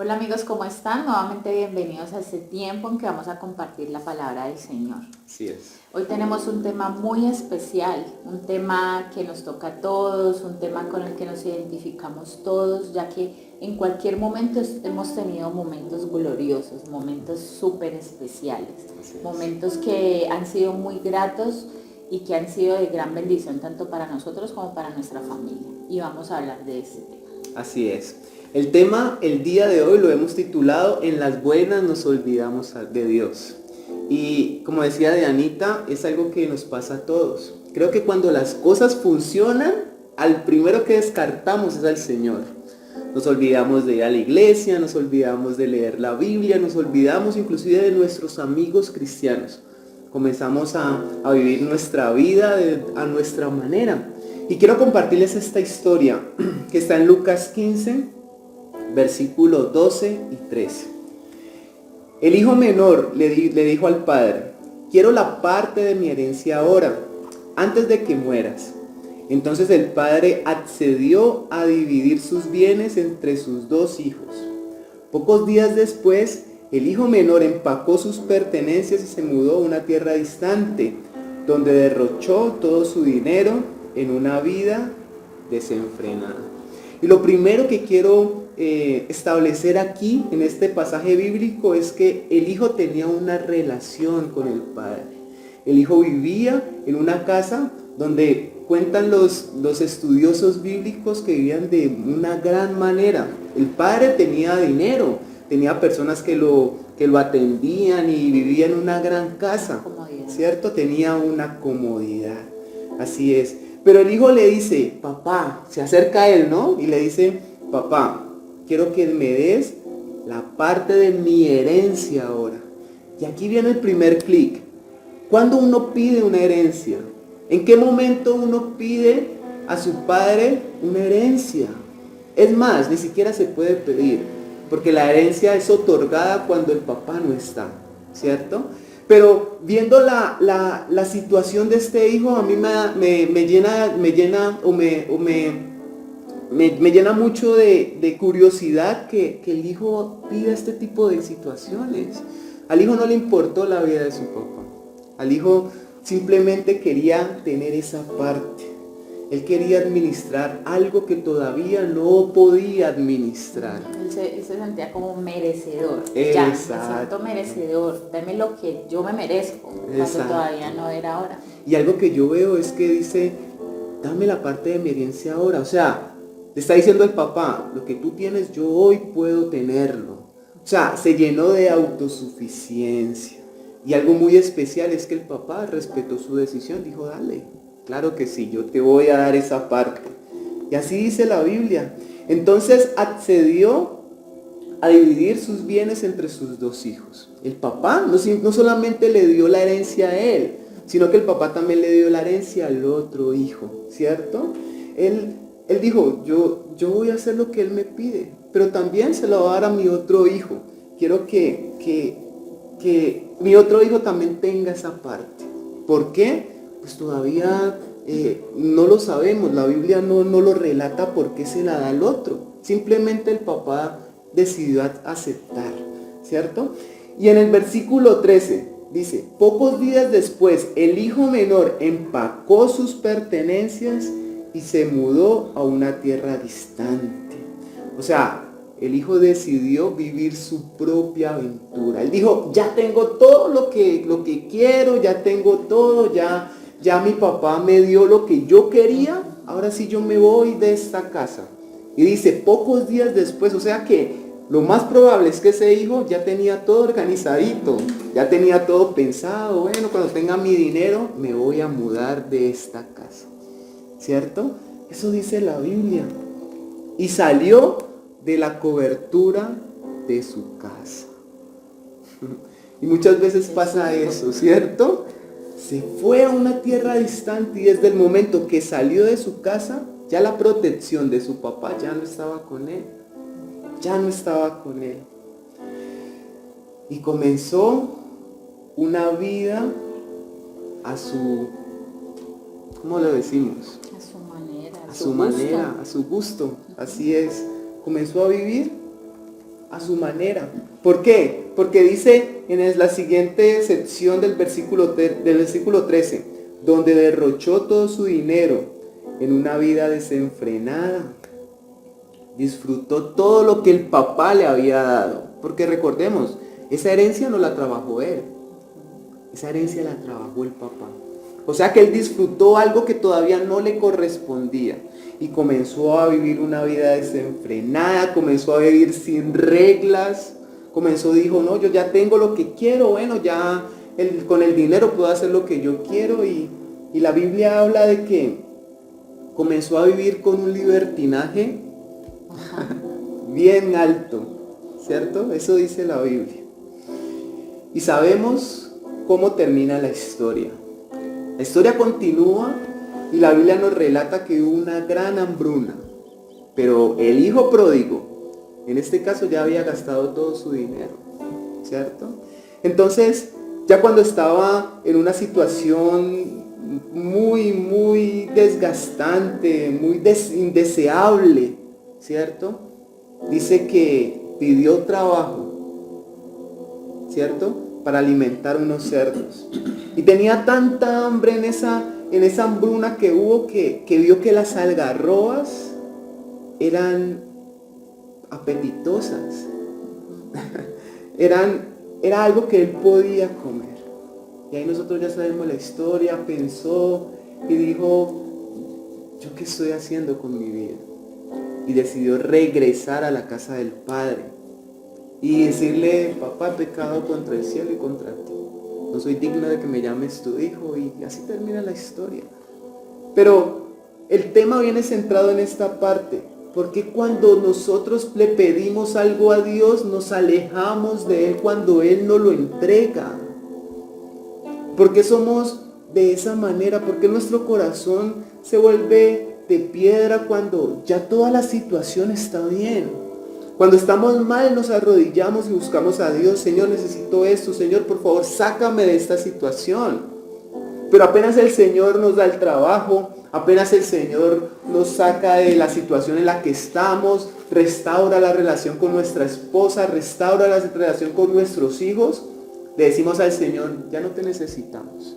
Hola amigos, ¿cómo están? Nuevamente bienvenidos a este tiempo en que vamos a compartir la palabra del Señor. Así es. Hoy tenemos un tema muy especial, un tema que nos toca a todos, un tema con el que nos identificamos todos, ya que en cualquier momento hemos tenido momentos gloriosos, momentos súper especiales, momentos que han sido muy gratos y que han sido de gran bendición tanto para nosotros como para nuestra familia. Y vamos a hablar de este tema. Así es. El tema el día de hoy lo hemos titulado En las buenas nos olvidamos de Dios. Y como decía Dianita, es algo que nos pasa a todos. Creo que cuando las cosas funcionan, al primero que descartamos es al Señor. Nos olvidamos de ir a la iglesia, nos olvidamos de leer la Biblia, nos olvidamos inclusive de nuestros amigos cristianos. Comenzamos a vivir nuestra vida a nuestra manera. Y quiero compartirles esta historia que está en Lucas 15, versículos 12 y 13. El hijo menor le dijo al padre: quiero la parte de mi herencia ahora, antes de que mueras. Entonces el padre accedió a dividir sus bienes entre sus dos hijos. Pocos días después, el hijo menor empacó sus pertenencias y se mudó a una tierra distante, donde derrochó todo su dinero en una vida desenfrenada. Y lo primero que quiero establecer aquí en este pasaje bíblico es que el hijo tenía una relación con el padre. El hijo vivía en una casa donde cuentan los estudiosos bíblicos que vivían de una gran manera. El padre tenía dinero, tenía personas que lo atendían y vivía en una gran casa, ¿cierto? Tenía una comodidad, así es. Pero el hijo le dice: papá, se acerca a él, ¿no? Y le dice: papá, quiero que me des la parte de mi herencia ahora. Y aquí viene el primer clic. ¿Cuándo uno pide una herencia? ¿En qué momento uno pide a su padre una herencia? Es más, ni siquiera se puede pedir, porque la herencia es otorgada cuando el papá no está, ¿cierto? Pero viendo la situación de este hijo, a mí me llena mucho de curiosidad que el hijo pida este tipo de situaciones. Al hijo no le importó la vida de su papá. Al hijo simplemente quería tener esa parte. Él quería administrar algo que todavía no podía administrar. Él se sentía como merecedor. Exacto. Ya, me siento merecedor. Dame lo que yo me merezco. Cuando todavía no era hora. Y algo que yo veo es que dice: dame la parte de mi herencia ahora. O sea, le está diciendo el papá: lo que tú tienes yo hoy puedo tenerlo. O sea, se llenó de autosuficiencia. Y algo muy especial es que el papá respetó su decisión. Dijo: dale, claro que sí, yo te voy a dar esa parte. Y así dice la Biblia. Entonces accedió a dividir sus bienes entre sus dos hijos. El papá no solamente le dio la herencia a él, sino que el papá también le dio la herencia al otro hijo, ¿cierto? Él dijo: yo voy a hacer lo que él me pide, pero también se lo va a dar a mi otro hijo. Quiero que mi otro hijo también tenga esa parte. ¿Por qué? Pues todavía no lo sabemos. La Biblia no lo relata por qué se la da al otro. Simplemente el papá decidió aceptar, ¿cierto? Y en el versículo 13 dice: pocos días después el hijo menor empacó sus pertenencias y se mudó a una tierra distante. O sea, el hijo decidió vivir su propia aventura. Él dijo: ya tengo todo lo que quiero, ya tengo todo, ya mi papá me dio lo que yo quería, ahora sí yo me voy de esta casa. Y dice: pocos días después, o sea que lo más probable es que ese hijo ya tenía todo organizadito, ya tenía todo pensado. Bueno, cuando tenga mi dinero me voy a mudar de esta casa, ¿cierto? Eso dice la Biblia. Y salió de la cobertura de su casa. Y muchas veces pasa eso, ¿cierto? Se fue a una tierra distante y desde el momento que salió de su casa, ya la protección de su papá ya no estaba con él. Ya no estaba con él. Y comenzó una vida a su, ¿cómo lo decimos? A su manera. A su manera, a su gusto. Así es. Comenzó a vivir a su manera. ¿Por qué? Porque dice en la siguiente sección del versículo 13, donde derrochó todo su dinero en una vida desenfrenada. Disfrutó todo lo que el papá le había dado. Porque recordemos, esa herencia no la trabajó él. Esa herencia la trabajó el papá. O sea que él disfrutó algo que todavía no le correspondía. Y comenzó a vivir una vida desenfrenada, comenzó a vivir sin reglas. Dijo, no, yo ya tengo lo que quiero, bueno, ya con el dinero puedo hacer lo que yo quiero. Y la Biblia habla de que comenzó a vivir con un libertinaje bien alto, ¿cierto? Eso dice la Biblia. Y sabemos cómo termina la historia. La historia continúa y la Biblia nos relata que hubo una gran hambruna. Pero el hijo pródigo, en este caso, ya había gastado todo su dinero, ¿cierto? Entonces, ya cuando estaba en una situación muy desgastante, muy indeseable, ¿cierto? Dice que pidió trabajo, ¿cierto? Para alimentar unos cerdos. Y tenía tanta hambre en esa hambruna que hubo que vio que las algarrobas eran apetitosas. Era algo que él podía comer. Y ahí nosotros ya sabemos la historia, pensó y dijo, ¿yo qué estoy haciendo con mi vida? Y decidió regresar a la casa del padre y decirle, papá, he pecado contra el cielo y contra ti. No soy digno de que me llames tu hijo. Y así termina la historia. Pero el tema viene centrado en esta parte. Porque cuando nosotros le pedimos algo a Dios, nos alejamos de Él cuando Él nos lo entrega? ¿Por qué somos de esa manera? ¿Por qué nuestro corazón se vuelve de piedra cuando ya toda la situación está bien? Cuando estamos mal nos arrodillamos y buscamos a Dios. Señor, necesito esto. Señor, por favor, sácame de esta situación. Pero apenas el Señor nos da el trabajo, apenas el Señor nos saca de la situación en la que estamos, restaura la relación con nuestra esposa, restaura la relación con nuestros hijos, le decimos al Señor, ya no te necesitamos.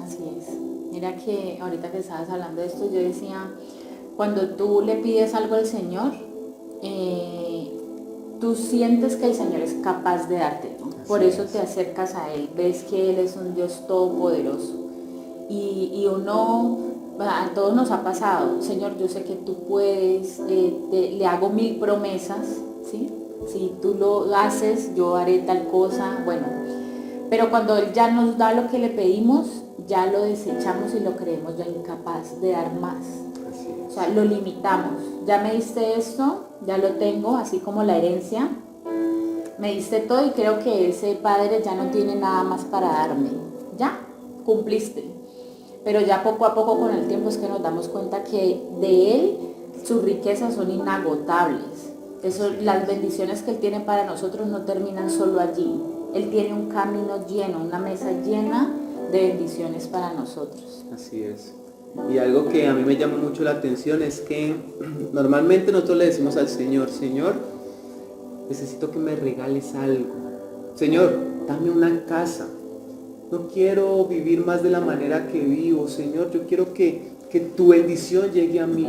Así es. Mira que ahorita que estabas hablando de esto, yo decía, cuando tú le pides algo al Señor, tú sientes que el Señor es capaz de darte, ¿no? Por eso te acercas a Él, ves que Él es un Dios todopoderoso. Y uno, a todos nos ha pasado, Señor, yo sé que tú puedes, le hago 1000 promesas, ¿sí? Si tú lo haces, yo haré tal cosa, bueno. Pero cuando Él ya nos da lo que le pedimos, ya lo desechamos y lo creemos ya incapaz de dar más. O sea, lo limitamos. Ya me diste esto, ya lo tengo, así como la herencia. Me diste todo y creo que ese padre ya no tiene nada más para darme. Ya, cumpliste. Pero ya poco a poco con el tiempo es que nos damos cuenta que de Él sus riquezas son inagotables. Eso, las bendiciones que Él tiene para nosotros no terminan solo allí. Él tiene un camino lleno, una mesa llena de bendiciones para nosotros. Así es. Y algo que a mí me llama mucho la atención es que normalmente nosotros le decimos al Señor, Señor, necesito que me regales algo. Señor, dame una casa. No quiero vivir más de la manera que vivo. Señor, yo quiero que tu bendición llegue a mí.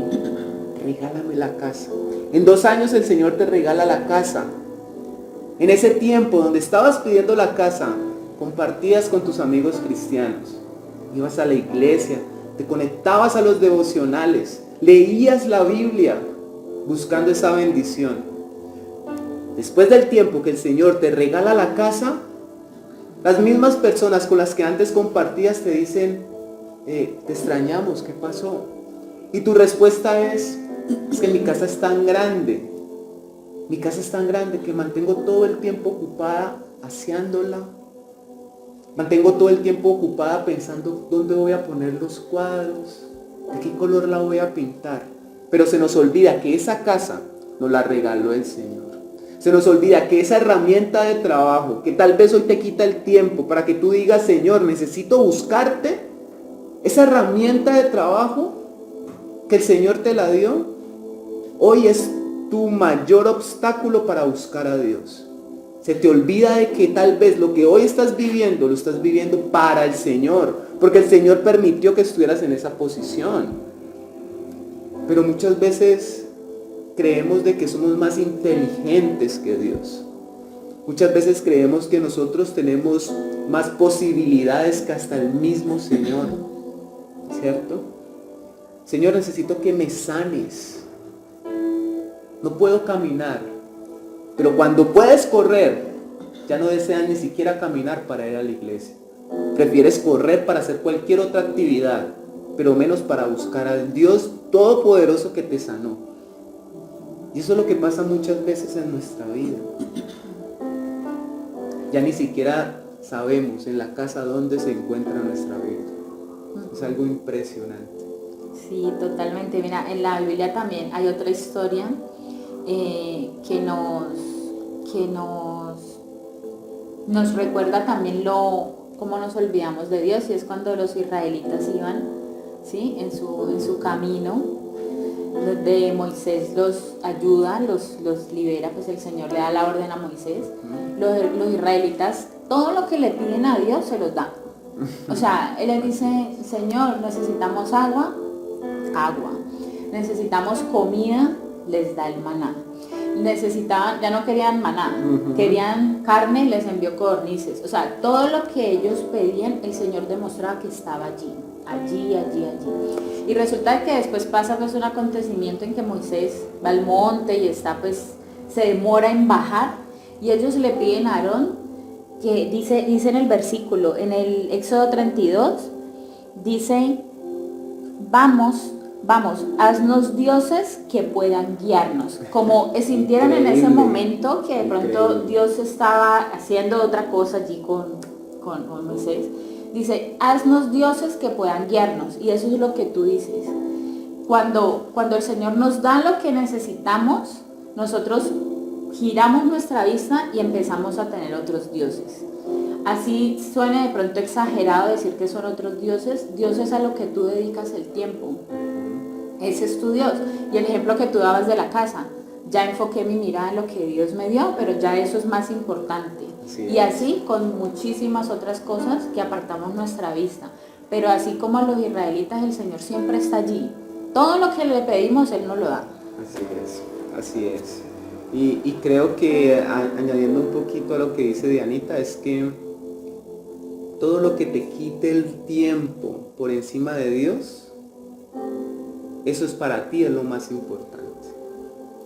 Regálame la casa. En 2 años el Señor te regala la casa. En ese tiempo donde estabas pidiendo la casa, compartías con tus amigos cristianos. Ibas a la iglesia, te conectabas a los devocionales, leías la Biblia buscando esa bendición. Después del tiempo que el Señor te regala la casa, las mismas personas con las que antes compartías te dicen, te extrañamos, ¿qué pasó? Y tu respuesta es que mi casa es tan grande. Mi casa es tan grande que mantengo todo el tiempo ocupada aseándola. Mantengo todo el tiempo ocupada pensando dónde voy a poner los cuadros, de qué color la voy a pintar. Pero se nos olvida que esa casa nos la regaló el Señor. Se nos olvida que esa herramienta de trabajo, que tal vez hoy te quita el tiempo para que tú digas, Señor, necesito buscarte, esa herramienta de trabajo que el Señor te la dio, hoy es tu mayor obstáculo para buscar a Dios. Se te olvida de que tal vez lo que hoy estás viviendo, lo estás viviendo para el Señor, porque el Señor permitió que estuvieras en esa posición. Pero muchas veces creemos de que somos más inteligentes que Dios. Muchas veces creemos que nosotros tenemos más posibilidades que hasta el mismo Señor, ¿cierto? Señor, necesito que me sanes. No puedo caminar. Pero cuando puedes correr, ya no deseas ni siquiera caminar para ir a la iglesia. Prefieres correr para hacer cualquier otra actividad, pero menos para buscar al Dios Todopoderoso que te sanó. Y eso es lo que pasa muchas veces en nuestra vida. Ya ni siquiera sabemos en la casa dónde se encuentra nuestra vida. Es algo impresionante. Sí, totalmente. Mira, en la Biblia también hay otra historia que nos recuerda también cómo nos olvidamos de Dios, y es cuando los israelitas iban, ¿sí?, en su camino, donde Moisés los ayuda, los libera, pues el Señor le da la orden a Moisés. Los israelitas, todo lo que le piden a Dios se los da. O sea, él les dice: Señor, necesitamos agua, necesitamos comida, les da el maná. Necesitaban, ya no querían maná, querían carne, les envió codornices. O sea, todo lo que ellos pedían, el Señor demostraba que estaba allí. Y resulta que después pasa pues un acontecimiento en que Moisés va al monte y está, pues se demora en bajar, y ellos le piden a Aarón, que dice en el versículo, en el Éxodo 32, dice: vamos, haznos dioses que puedan guiarnos. Como sintieron en ese momento que de pronto Dios estaba haciendo otra cosa allí con Moisés. Dice: haznos dioses que puedan guiarnos. Y eso es lo que tú dices. Cuando el Señor nos da lo que necesitamos, nosotros giramos nuestra vista y empezamos a tener otros dioses. Así suena de pronto exagerado decir que son otros dioses. Dios es a lo que tú dedicas el tiempo. Ese es tu Dios. Y el ejemplo que tú dabas de la casa, ya enfoqué mi mirada en lo que Dios me dio, pero ya eso es más importante. Y así con muchísimas otras cosas que apartamos nuestra vista. Pero así como a los israelitas, el Señor siempre está allí. Todo lo que le pedimos, Él nos lo da. Así es. Y creo que añadiendo un poquito a lo que dice Dianita, es que todo lo que te quite el tiempo por encima de Dios, eso es para ti, es lo más importante.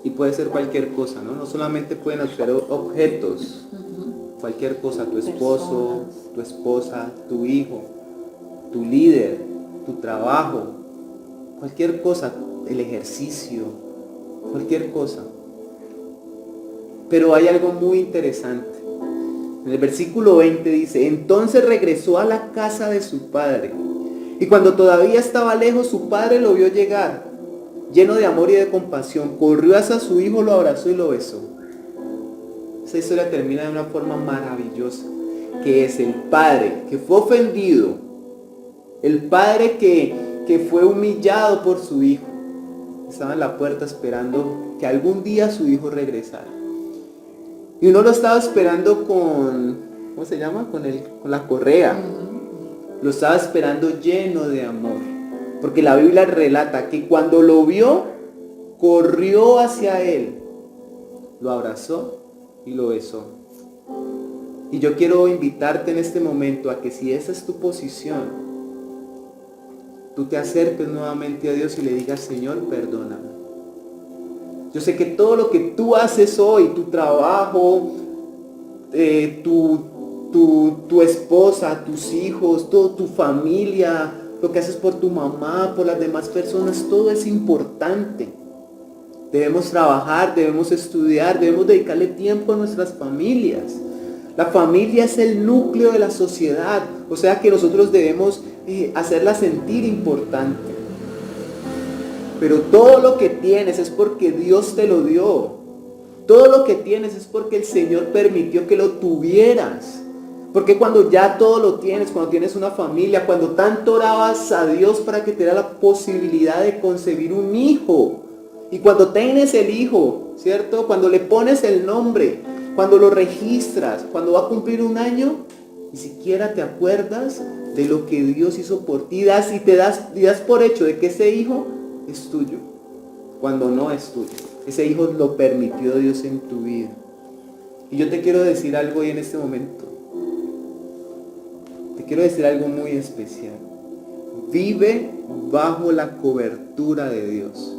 Y puede ser cualquier cosa, ¿no? No solamente pueden ser objetos, cualquier cosa, tu esposo, tu esposa, tu hijo, tu líder, tu trabajo, cualquier cosa, el ejercicio, cualquier cosa. Pero hay algo muy interesante. En el versículo 20 dice: entonces regresó a la casa de su padre. Y cuando todavía estaba lejos, su padre lo vio llegar, lleno de amor y de compasión. Corrió hacia su hijo, lo abrazó y lo besó. Esa historia termina de una forma maravillosa, que es el padre que fue ofendido, el padre que fue humillado por su hijo. Estaba en la puerta esperando que algún día su hijo regresara. Y uno lo estaba esperando con, ¿cómo se llama? Con la correa. Lo estaba esperando lleno de amor. Porque la Biblia relata que cuando lo vio, corrió hacia él, lo abrazó y lo besó. Y yo quiero invitarte en este momento a que, si esa es tu posición, tú te acerques nuevamente a Dios y le digas: Señor, perdóname. Yo sé que todo lo que tú haces hoy, tu trabajo, tu esposa, tus hijos, toda tu familia, lo que haces por tu mamá, por las demás personas, todo es importante. Debemos trabajar, debemos estudiar, debemos dedicarle tiempo a nuestras familias. La familia es el núcleo de la sociedad, o sea que nosotros debemos hacerla sentir importante. Pero todo lo que tienes es porque Dios te lo dio. Todo lo que tienes es porque el Señor permitió que lo tuvieras. Porque cuando ya todo lo tienes, cuando tienes una familia, cuando tanto orabas a Dios para que te diera la posibilidad de concebir un hijo, Y cuando tienes el hijo, ¿cierto? Cuando le pones el nombre, cuando lo registras, cuando va a cumplir 1 año, ni siquiera te acuerdas de lo que Dios hizo por ti. Y das por hecho de que ese hijo es tuyo, cuando no es tuyo. Ese hijo lo permitió Dios en tu vida. Y yo te quiero decir algo hoy en este momento. Te quiero decir algo muy especial. Vive bajo la cobertura de Dios.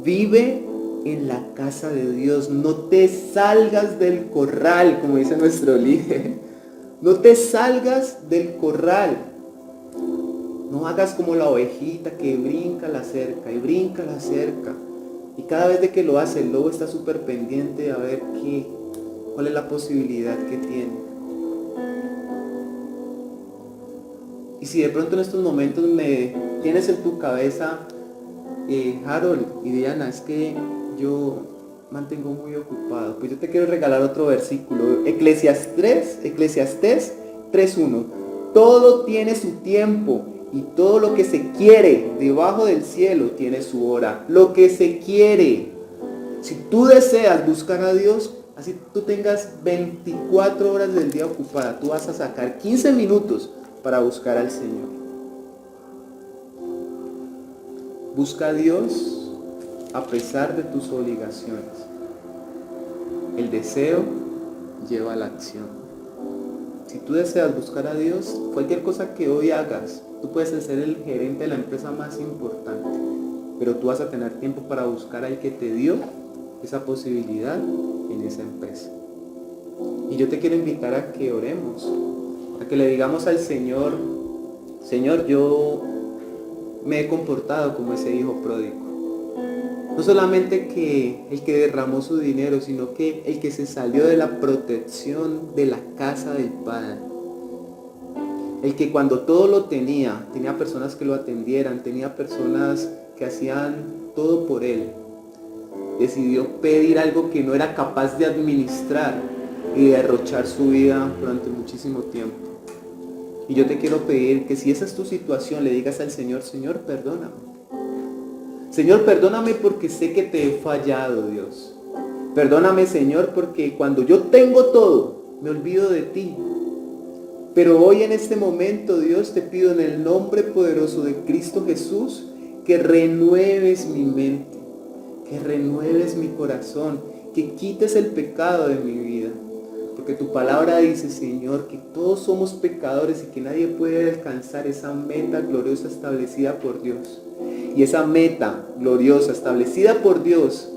Vive en la casa de Dios. No te salgas del corral, como dice nuestro líder. No te salgas del corral. No hagas como la ovejita que brinca la cerca y brinca la cerca. Y cada vez de que lo hace, el lobo está súper pendiente a ver cuál es la posibilidad que tiene. Y si de pronto en estos momentos me tienes en tu cabeza, Harold y Diana, es que yo mantengo muy ocupado, pues yo te quiero regalar otro versículo. Eclesiastés 3:1. Todo tiene su tiempo y todo lo que se quiere debajo del cielo tiene su hora. Lo que se quiere. Si tú deseas buscar a Dios, así tú tengas 24 horas del día ocupada, tú vas a sacar 15 minutos para buscar al Señor. Busca a Dios a pesar de tus obligaciones. El deseo lleva a la acción. Si tú deseas buscar a Dios, cualquier cosa que hoy hagas, tú puedes ser el gerente de la empresa más importante, pero tú vas a tener tiempo para buscar al que te dio esa posibilidad en esa empresa. Y yo te quiero invitar a que oremos, a que le digamos al Señor: Señor, yo me he comportado como ese hijo pródigo. No solamente que el que derramó su dinero, sino que el que se salió de la protección de la casa del Padre. El que cuando todo lo tenía personas que lo atendieran, tenía personas que hacían todo por él. Decidió pedir algo que no era capaz de administrar y derrochar su vida durante muchísimo tiempo. Y yo te quiero pedir que si esa es tu situación, le digas al Señor: Señor, perdóname. Señor, perdóname porque sé que te he fallado, Dios. Perdóname, Señor, porque cuando yo tengo todo, me olvido de ti. Pero hoy en este momento, Dios, te pido en el nombre poderoso de Cristo Jesús, que renueves mi mente, que renueves mi corazón, que quites el pecado de mi vida. Porque tu palabra dice, Señor, que todos somos pecadores y que nadie puede alcanzar esa meta gloriosa establecida por Dios. Y esa meta gloriosa establecida por Dios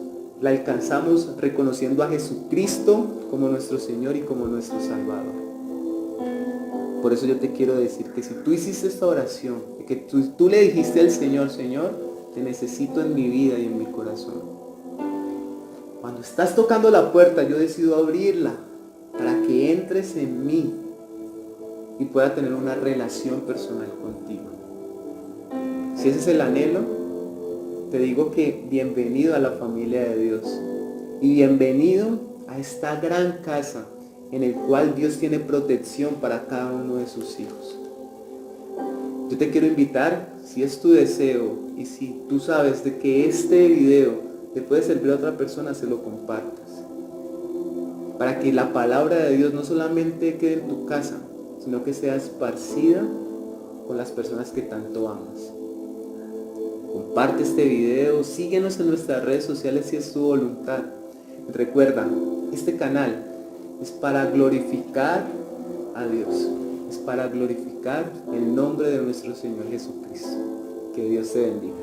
la alcanzamos reconociendo a Jesucristo como nuestro Señor y como nuestro Salvador. Por eso yo te quiero decir que si tú hiciste esta oración, que tú le dijiste al Señor: Señor, te necesito en mi vida y en mi corazón. Cuando estás tocando la puerta, yo decido abrirla para que entres en mí y pueda tener una relación personal contigo. Si ese es el anhelo, te digo que bienvenido a la familia de Dios y bienvenido a esta gran casa en el cual Dios tiene protección para cada uno de sus hijos. Yo te quiero invitar, si es tu deseo y si tú sabes de que este video te puede servir a otra persona, se lo compartas. Para que la palabra de Dios no solamente quede en tu casa, sino que sea esparcida con las personas que tanto amas. Comparte este video, síguenos en nuestras redes sociales si es tu voluntad. Recuerda, este canal es para glorificar a Dios, es para glorificar el nombre de nuestro Señor Jesucristo. Que Dios te bendiga.